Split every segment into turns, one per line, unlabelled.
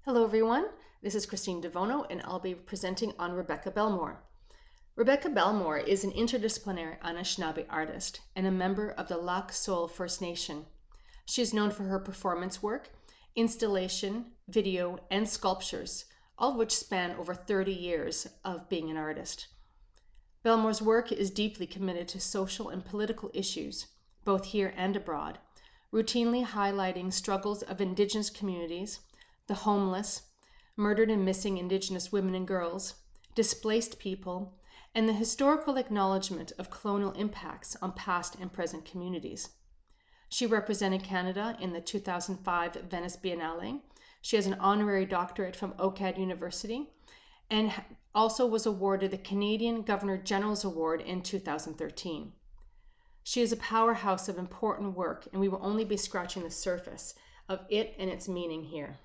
Hello everyone, this is Christine De Vuono and I'll be presenting on Rebecca Belmore. Rebecca Belmore is an interdisciplinary Anishinaabe artist and a member of the Lac Seul First Nation. She is known for her performance work, installation, video, and sculptures, all of which span over 30 years of being an artist. Belmore's work is deeply committed to social and political issues, both here and abroad, routinely highlighting struggles of Indigenous communities, the homeless, murdered and missing Indigenous women and girls, displaced people, and the historical acknowledgement of colonial impacts on past and present communities. She represented Canada in the 2005 Venice Biennale. She has an honorary doctorate from OCAD University and also was awarded the Canadian Governor General's Award in 2013. She is a powerhouse of important work, and we will only be scratching the surface of it and its meaning here.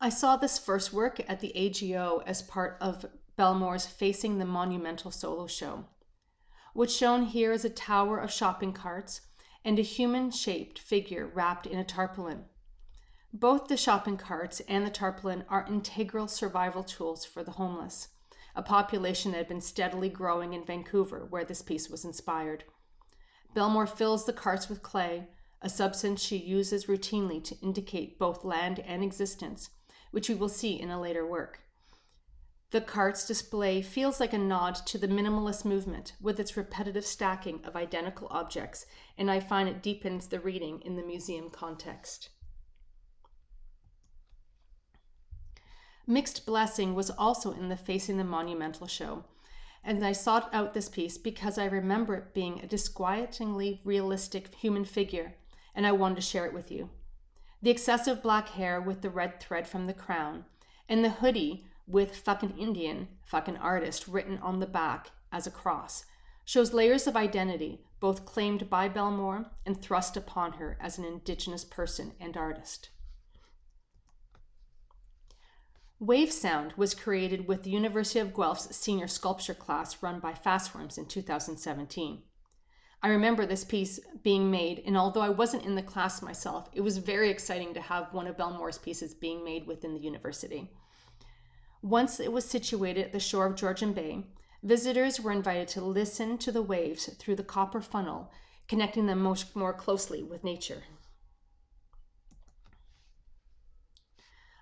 I saw this first work at the AGO as part of Belmore's Facing the Monumental solo show. What's shown here is a tower of shopping carts and a human-shaped figure wrapped in a tarpaulin. Both the shopping carts and the tarpaulin are integral survival tools for the homeless, a population that had been steadily growing in Vancouver, where this piece was inspired. Belmore fills the carts with clay, a substance she uses routinely to indicate both land and existence, which we will see in a later work. The cart's display feels like a nod to the minimalist movement with its repetitive stacking of identical objects, and I find it deepens the reading in the museum context. Mixed Blessing was also in the Facing the Monumental show, and I sought out this piece because I remember it being a disquietingly realistic human figure, and I wanted to share it with you. The excessive black hair with the red thread from the crown, and the hoodie with "fucking Indian, fucking artist" written on the back as a cross, shows layers of identity, both claimed by Belmore and thrust upon her as an Indigenous person and artist. Wave Sound was created with the University of Guelph's senior sculpture class run by Fastworms in 2017. I remember this piece being made, and although I wasn't in the class myself, it was very exciting to have one of Belmore's pieces being made within the university. Once it was situated at the shore of Georgian Bay, visitors were invited to listen to the waves through the copper funnel, connecting them more closely with nature.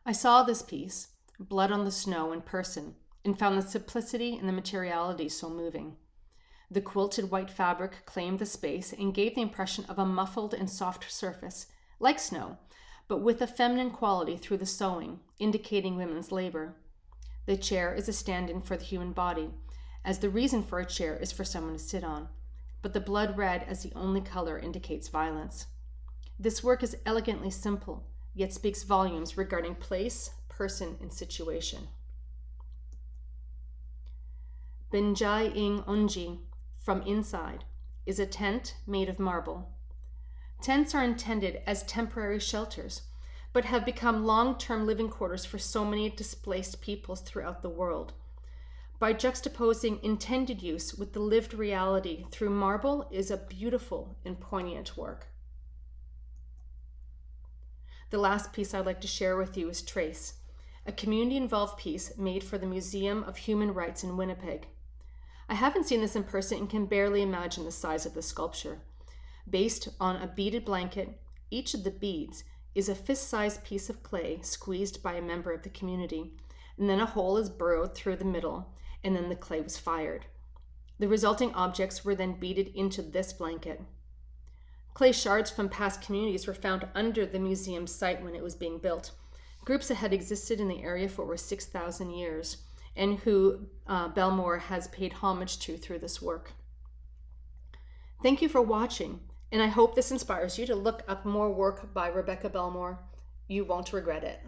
I saw this piece, Blood on the Snow, in person, and found the simplicity and the materiality so moving. The quilted white fabric claimed the space and gave the impression of a muffled and soft surface, like snow, but with a feminine quality through the sewing, indicating women's labor. The chair is a stand-in for the human body, as the reason for a chair is for someone to sit on, but the blood red as the only color indicates violence. This work is elegantly simple, yet speaks volumes regarding place, person, and situation. Benjai Ing Onji, From Inside, is a tent made of marble. Tents are intended as temporary shelters, but have become long-term living quarters for so many displaced peoples throughout the world. By juxtaposing intended use with the lived reality through marble is a beautiful and poignant work. The last piece I'd like to share with you is Trace, a community-involved piece made for the Museum of Human Rights in Winnipeg. I haven't seen this in person and can barely imagine the size of the sculpture. Based on a beaded blanket, each of the beads is a fist-sized piece of clay squeezed by a member of the community, and then a hole is burrowed through the middle, and then the clay was fired. The resulting objects were then beaded into this blanket. Clay shards from past communities were found under the museum's site when it was being built, groups that had existed in the area for over 6,000 years, and who Belmore has paid homage to through this work. Thank you for watching, and I hope this inspires you to look up more work by Rebecca Belmore. You won't regret it.